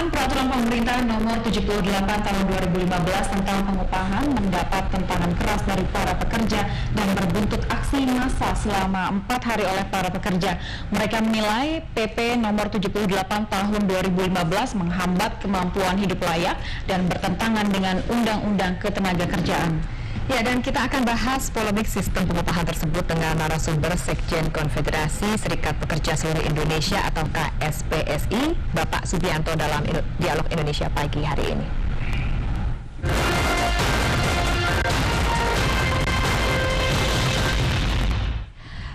Rancangan Peraturan Pemerintah Nomor 78 Tahun 2015 tentang pengupahan mendapat tentangan keras dari para pekerja dan berbuntut aksi massa selama 4 hari oleh para pekerja. Mereka menilai PP Nomor 78 Tahun 2015 menghambat kemampuan hidup layak dan bertentangan dengan Undang-Undang Ketenagakerjaan. Ya, dan kita akan bahas polemik sistem pengupahan tersebut dengan narasumber Sekjen Konfederasi Serikat Pekerja Seluruh Indonesia atau KSPSI, Bapak Subianto dalam Dialog Indonesia pagi hari ini.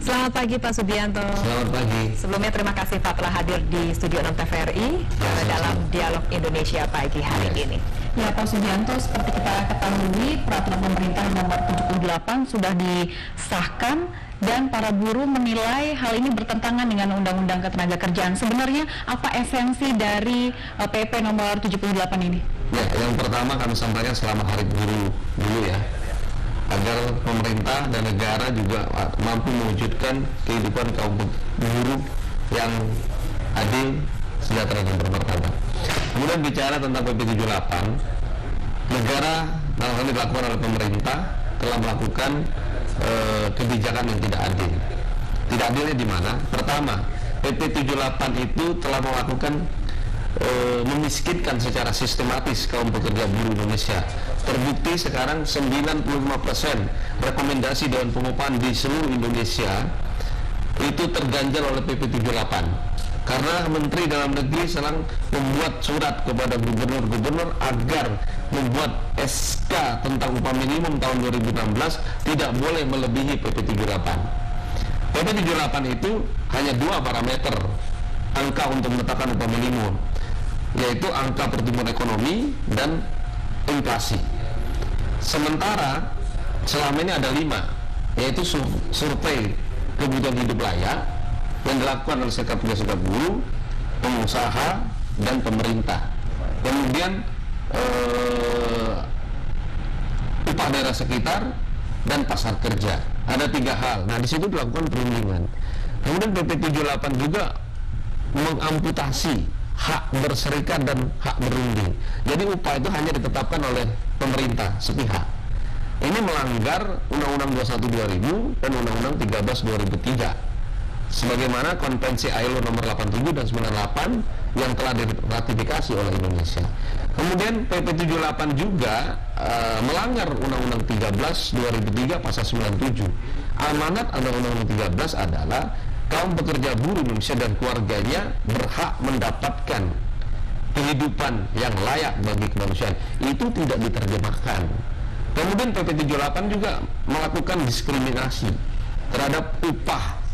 Selamat pagi Pak Subianto. Selamat pagi. Sebelumnya terima kasih Pak telah hadir di Studio 6 TVRI dalam Dialog Indonesia pagi hari ini. Ya Pak Subianto, seperti kita ketahui Peraturan Pemerintah Nomor 78 sudah disahkan dan para buruh menilai hal ini bertentangan dengan Undang-Undang Ketenagakerjaan. Sebenarnya apa esensi dari PP Nomor 78 ini? Ya, yang pertama kami sampaikan selamat Hari Buruh dulu ya, agar pemerintah dan negara juga mampu mewujudkan kehidupan kaum buruh yang adil, sejahtera dan bermartabat. Kemudian bicara tentang PP 78, negara dalam hal ini dilakukan oleh pemerintah telah melakukan kebijakan yang tidak adil. Tidak adilnya di mana? Pertama, PP 78 itu telah melakukan memiskinkan secara sistematis kaum pekerja buruh Indonesia. Terbukti sekarang 95% rekomendasi Dewan Pengupahan di seluruh Indonesia itu terganjal oleh PP 78. Karena Menteri Dalam Negeri sedang membuat surat kepada gubernur-gubernur agar membuat SK tentang upah minimum tahun 2016 tidak boleh melebihi PP 78. PP 78 itu hanya 2 parameter angka untuk menetapkan upah minimum, yaitu angka pertumbuhan ekonomi dan inflasi. Sementara selama ini ada 5, yaitu survei kebutuhan hidup layak yang dilakukan oleh serikat buruh, pengusaha, dan pemerintah. Kemudian upah daerah sekitar dan pasar kerja. Ada 3 hal. Nah, di situ dilakukan perundingan. Kemudian PP 78 juga mengamputasi hak berserikat dan hak berunding. Jadi upah itu hanya ditetapkan oleh pemerintah sepihak. Ini melanggar Undang-Undang 21 2000 dan Undang-Undang 13 2003. Sebagaimana Konvensi ILO nomor 87 dan 98 yang telah diratifikasi oleh Indonesia. Kemudian PP 78 juga melanggar Undang-Undang 13 2003 pasal 97. Amanat Undang-Undang 13 adalah kaum pekerja buruh Indonesia dan keluarganya berhak mendapatkan kehidupan yang layak bagi kemanusiaan. Itu tidak diterjemahkan. Kemudian PP 78 juga melakukan diskriminasi terhadap upah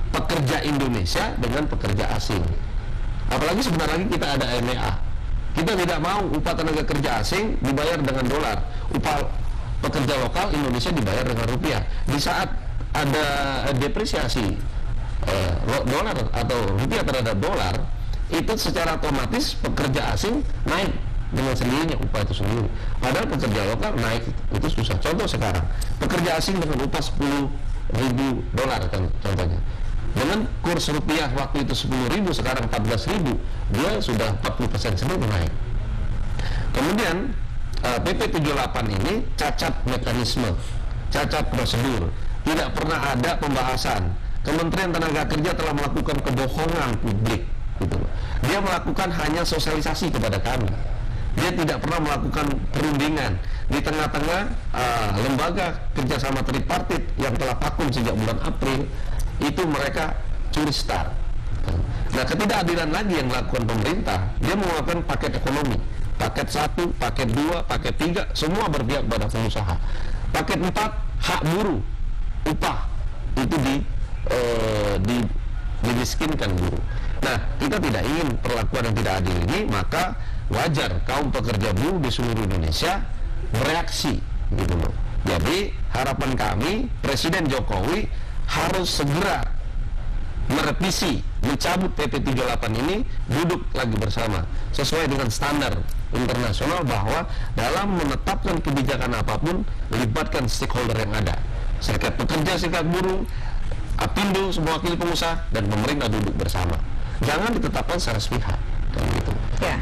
pekerja Indonesia dengan pekerja asing. Apalagi sebentar lagi kita ada MEA. Kita tidak mau upah tenaga kerja asing dibayar dengan dolar. Upah pekerja lokal Indonesia dibayar dengan rupiah. Di saat ada depresiasi dolar atau rupiah terhadap dolar, itu secara otomatis pekerja asing naik dengan sendirinya upah itu sendiri. Padahal pekerja lokal naik itu susah. Contoh sekarang, pekerja asing dengan upah 10.000 dolar kan contohnya. Dengan kurs rupiah waktu itu 10.000, sekarang 14.000, dia sudah 40% sendiri naik. Kemudian PP 78 ini cacat mekanisme, cacat prosedur, tidak pernah ada pembahasan. Kementerian Tenaga Kerja telah melakukan kebohongan publik, gitu. Dia melakukan hanya sosialisasi kepada kami. Dia tidak pernah melakukan perundingan di tengah-tengah lembaga kerjasama tripartit yang telah vakum sejak bulan April. Itu mereka curi start. Nah, ketidakadilan lagi yang dilakukan pemerintah, dia mengeluarkan paket ekonomi, paket 1, paket 2, paket 3, semua berpihak pada pengusaha. Paket 4, hak buruh, upah itu dimiskinkan buruh. Nah, kita tidak ingin perlakuan yang tidak adil ini, maka wajar kaum pekerja buruh di seluruh Indonesia bereaksi, gitu loh. Jadi harapan kami Presiden Jokowi harus segera merevisi, mencabut PP 78 ini, duduk lagi bersama sesuai dengan standar internasional bahwa dalam menetapkan kebijakan apapun libatkan stakeholder yang ada, serikat pekerja, serikat buruh, Apindo, semua wakil pengusaha dan pemerintah duduk bersama. Jangan ditetapkan secara sepihak, kan gitu. Ya.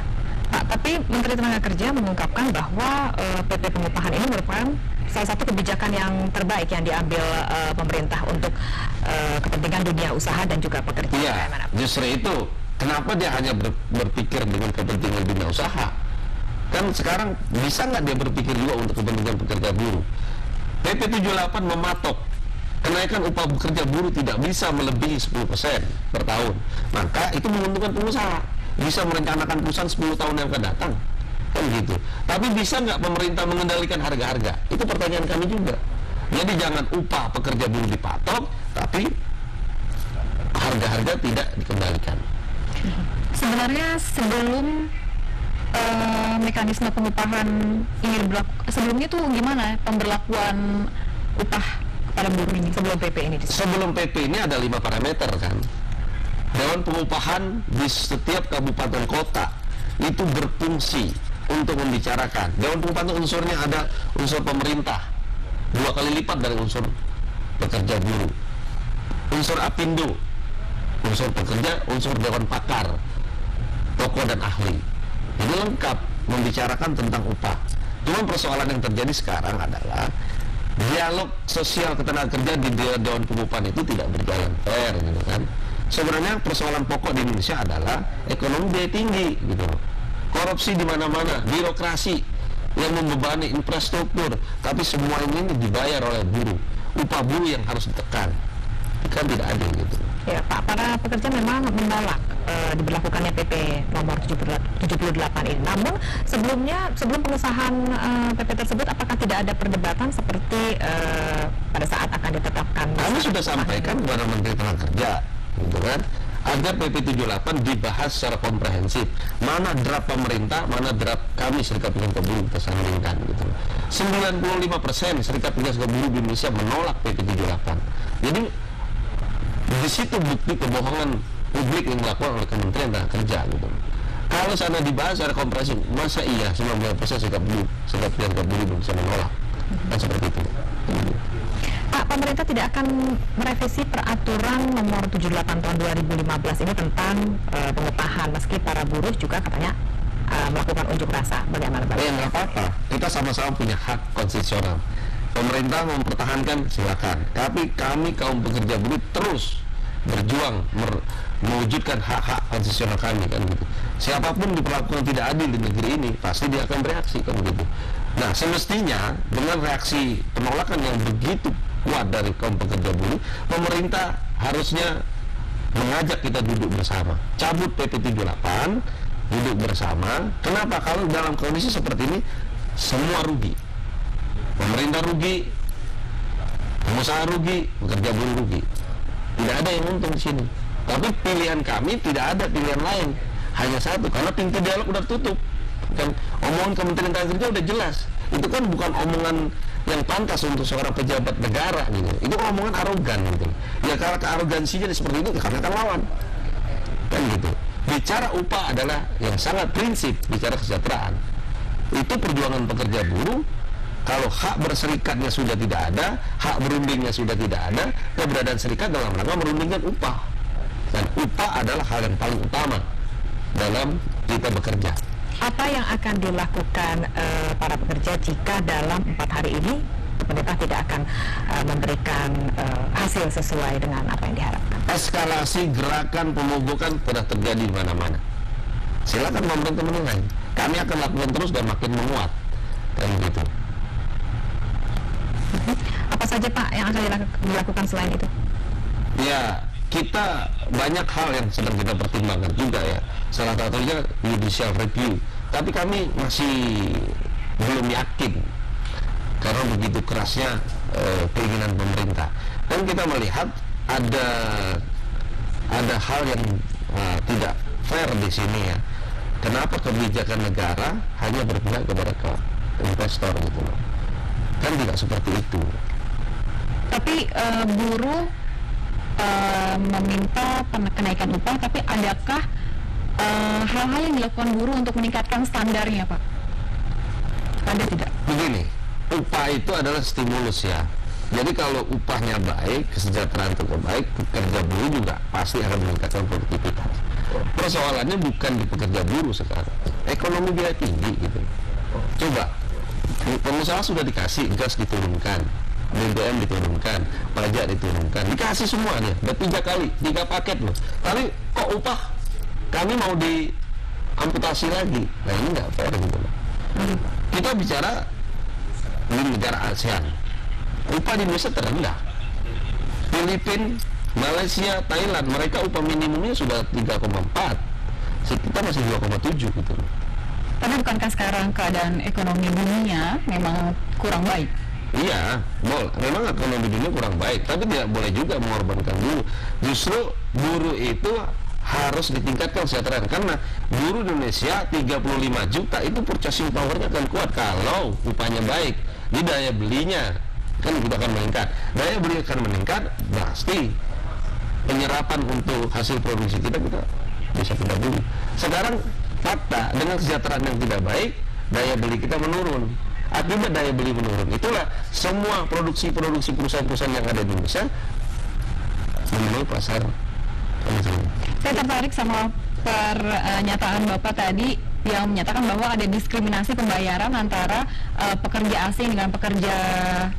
Tapi Menteri Tenaga Kerja mengungkapkan bahwa PP pengupahan ini merupakan salah satu kebijakan yang terbaik yang diambil pemerintah untuk kepentingan dunia usaha dan juga pekerja. Iya, justru itu kenapa dia hanya berpikir dengan kepentingan dunia usaha. Kan sekarang bisa nggak dia berpikir juga untuk kepentingan pekerja buruh? PP 78 mematok kenaikan upah pekerja buruh tidak bisa melebihi 10% per tahun. Maka itu menguntungkan pengusaha, bisa merencanakan perusahaan 10 tahun yang akan datang, kan gitu. Tapi bisa nggak pemerintah mengendalikan harga-harga? Itu pertanyaan kami juga. Jadi jangan upah pekerja buruh dipatok, tapi harga-harga tidak dikendalikan. Sebenarnya sebelum mekanisme pengupahan ini berlaku, sebelumnya tuh gimana pemberlakuan upah pada buruh ini sebelum PP ini? Sebelum PP ini ada 5 parameter kan. Dewan Pengupahan di setiap kabupaten kota itu berfungsi untuk membicarakan. Dewan Pengupahan unsurnya ada unsur pemerintah 2 kali lipat dari unsur pekerja buruh. Unsur Apindo, unsur pekerja, unsur Dewan Pakar, tokoh dan ahli. Jadi lengkap membicarakan tentang upah. Cuma persoalan yang terjadi sekarang adalah dialog sosial ketenagakerjaan di Dewan Pengupahan itu tidak berjalan fair gitu kan. Sebenarnya persoalan pokok di Indonesia adalah ekonomi biaya tinggi gitu. Korupsi di mana-mana, birokrasi yang membebani infrastruktur, tapi semua ini dibayar oleh buruh. Upah buruh yang harus ditekan. Kan tidak adil gitu. Ya, Pak, para pekerja memang menolak diberlakukannya PP nomor 78 ini. Namun sebelum pengesahan PP tersebut, apakah tidak ada perdebatan seperti pada saat akan ditetapkan? Kami sudah sampaikan kepada Menteri Tenaga Kerja, gitu kan, agar PP 78 dibahas secara komprehensif. Mana draft pemerintah, mana draft kami Serikat Pekerja Buruh kita sandingkan gitu. 95% Serikat Pekerja Buruh di Indonesia menolak PP 78. Jadi di situ bukti kebohongan publik yang dilakukan oleh Kementerian Tenaga Kerja gitu. Kalau sana dibahas secara komprehensif, masa iya 90% Serikat Pekerja Buruh bisa menolak? Dan seperti itu. Pak, pemerintah tidak akan merevisi peraturan nomor 78 tahun 2015 ini tentang pengupahan, meski para buruh juga katanya melakukan unjuk rasa. Bagaimana Pak? Ya nggak apa-apa, kita sama-sama punya hak konstitusional. Pemerintah mempertahankan silakan, tapi kami kaum pekerja buruh terus berjuang mewujudkan hak-hak konstitusional kami kan gitu. Siapapun diperlakukan tidak adil di negeri ini pasti dia akan bereaksi kan begitu. Nah semestinya dengan reaksi penolakan yang begitu kuat dari kaum pekerja buruh, pemerintah harusnya mengajak kita duduk bersama, cabut PP 78, duduk bersama. Kenapa? Kalau dalam kondisi seperti ini semua rugi. Pemerintah rugi, pengusaha rugi, pekerja buruh rugi. Tidak ada yang untung di sini. Tapi pilihan kami tidak ada pilihan lain, hanya satu, karena pintu dialog udah tutup. Dan omongan Kementerian Tenaga Kerja udah jelas. Itu kan bukan omongan yang pantas untuk seorang pejabat negara gitu. Itu omongan arogan gitu. Ya kalau kearogansinya seperti itu, kami akan lawan. Kan gitu. Bicara upah adalah yang sangat prinsip, bicara kesejahteraan. Itu perjuangan pekerja buruh. Kalau hak berserikatnya sudah tidak ada, hak berundingnya sudah tidak ada, keberadaan serikat dalam rangka merundingkan upah. Dan upah adalah hal yang paling utama dalam kita bekerja. Apa yang akan dilakukan para pekerja jika dalam 4 hari ini pemerintah tidak akan memberikan hasil sesuai dengan apa yang diharapkan? Eskalasi gerakan pemogokan sudah terjadi di mana-mana. Silakan pemerintah menilai. Kami akan lakukan terus dan makin menguat. Dan begitu. Apa saja Pak yang akan dilakukan selain itu? Ya, kita banyak hal yang sedang kita pertimbangkan juga ya. Salah satunya judicial review. Tapi kami masih belum yakin karena begitu kerasnya keinginan pemerintah. Dan kita melihat ada hal yang tidak fair di sini ya. Kenapa kebijakan negara hanya berpihak kepada investor gitu loh? Kan tidak seperti itu. Tapi buruh meminta kenaikan upah, tapi adakah hal-hal yang dilakukan buruh untuk meningkatkan standarnya, Pak? Ada tidak? Begini, upah itu adalah stimulus ya. Jadi kalau upahnya baik, kesejahteraan itu baik, pekerja buruh juga pasti akan meningkatkan produktivitas. Persoalannya bukan di pekerja buruh sekarang, ekonomi biaya tinggi gitu. Coba, pengusaha sudah dikasih gas diturunkan, BBM diturunkan, pajak diturunkan, dikasih semua dia, udah 3 kali, 3 paket loh. Tapi kok upah kami mau diamputasi lagi? Nah ini nggak fair gitu loh. Kita bicara di negara ASEAN, upah di Indonesia terendah. Filipina, Malaysia, Thailand, mereka upah minimumnya sudah 3,4, kita masih 2,7 gitu loh. Tapi bukankah sekarang keadaan ekonomi dunia memang kurang baik? Iya, memang ekonomi dunia kurang baik, tapi tidak boleh juga mengorbankan buruh. Justru buruh itu harus ditingkatkan kesejahteraan, karena buruh Indonesia 35 juta itu purchasing power-nya akan kuat kalau upahnya baik. Jadi daya belinya kan juga akan meningkat. Daya beli akan meningkat, pasti penyerapan untuk hasil produksi kita bisa kita beli. Sekarang fakta dengan kesejahteraan yang tidak baik, daya beli kita menurun. Akibat daya beli menurun, itulah semua produksi perusahaan-perusahaan yang ada di Indonesia memenuhi pasar. Saya tertarik sama pernyataan Bapak tadi yang menyatakan bahwa ada diskriminasi pembayaran antara pekerja asing dengan pekerja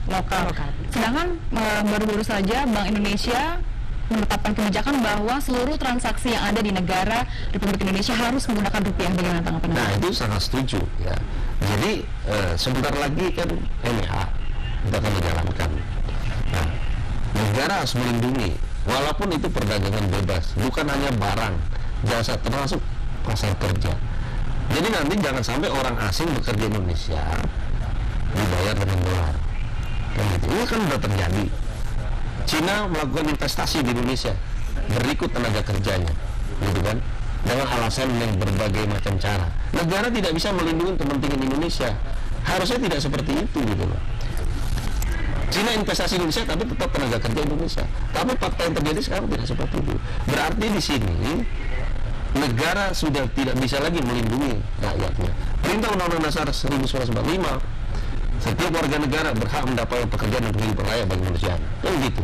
lokal. Sedangkan baru-baru saja Bank Indonesia menetapkan kebijakan bahwa seluruh transaksi yang ada di negara Republik Indonesia harus menggunakan rupiah. Bagaimana tanggapan Anda? Nah itu sangat setuju ya. Jadi sebentar lagi kan MEA kita akan dijalankan. Nah, negara harus melindungi, walaupun itu perdagangan bebas, bukan hanya barang, jasa, termasuk pasar kerja. Jadi nanti jangan sampai orang asing bekerja di Indonesia dibayar dengan dolar. Kan gitu. Ini kan sudah terjadi. Cina melakukan investasi di Indonesia, berikut tenaga kerjanya, gitu kan? Dengan alasan yang berbagai macam cara. Negara tidak bisa melindungi kepentingan Indonesia. Harusnya tidak seperti itu, gitu loh. Cina investasi di Indonesia, tapi tetap tenaga kerja Indonesia. Tapi fakta yang terjadi sekarang tidak seperti itu. Berarti di sini negara sudah tidak bisa lagi melindungi rakyatnya. Perintah Undang-Undang Dasar 1945, setiap warga negara berhak mendapatkan pekerjaan dan kehidupan layak bagi manusia. Kan gitu.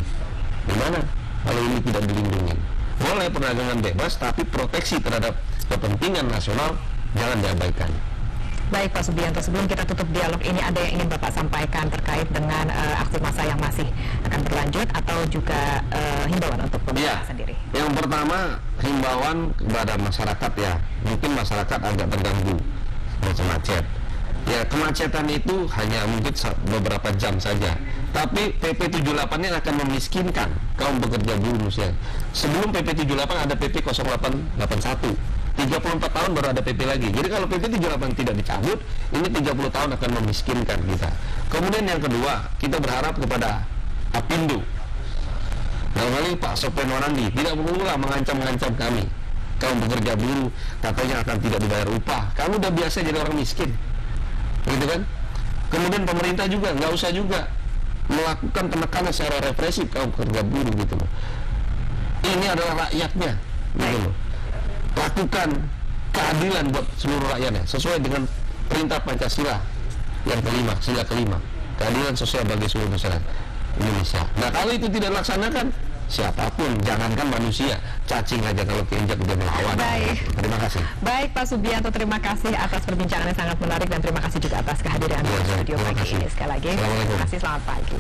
Gimana kalau ini tidak dilindungi? Boleh perdagangan bebas, tapi proteksi terhadap kepentingan nasional jangan diabaikan. Baik Pak Subianto, sebelum kita tutup dialog ini, ada yang ingin Bapak sampaikan terkait dengan aksi massa yang masih akan berlanjut atau juga himbauan untuk pemerintah sendiri? Yang pertama, himbauan kepada masyarakat ya, mungkin masyarakat agak terganggu macet. Ya, kemacetan itu hanya mungkin beberapa jam saja. Tapi PP 78-nya akan memiskinkan kaum pekerja buruh Indonesia. Sebelum PP 78 ada PP 0881. 34 tahun baru ada PP lagi. Jadi kalau PP 78 tidak dicabut, ini 30 tahun akan memiskinkan kita. Kemudian yang kedua, kita berharap kepada Apindo. Dalam hal ini Pak Sopyan Wanandi tidak perlulah mengancam kami. Kaum pekerja buruh katanya akan tidak dibayar upah. Kamu udah biasa jadi orang miskin. Gitu kan? Kemudian pemerintah juga nggak usah juga melakukan penekanan secara represif kaum pekerja buruh gitu loh. Ini adalah rakyatnya gitu loh. Lakukan keadilan buat seluruh rakyatnya sesuai dengan perintah Pancasila yang kelima, sila kelima, keadilan sosial bagi seluruh masyarakat Indonesia. Nah kalau itu tidak dilaksanakan, siapapun, jangankan manusia, cacing aja kalau keinjak udah melawan. Baik. Terima kasih. Baik Pak Subianto, terima kasih atas perbincangan yang sangat menarik dan terima kasih juga atas kehadiran di studio pagi ini sekali lagi. Terima kasih, selamat pagi.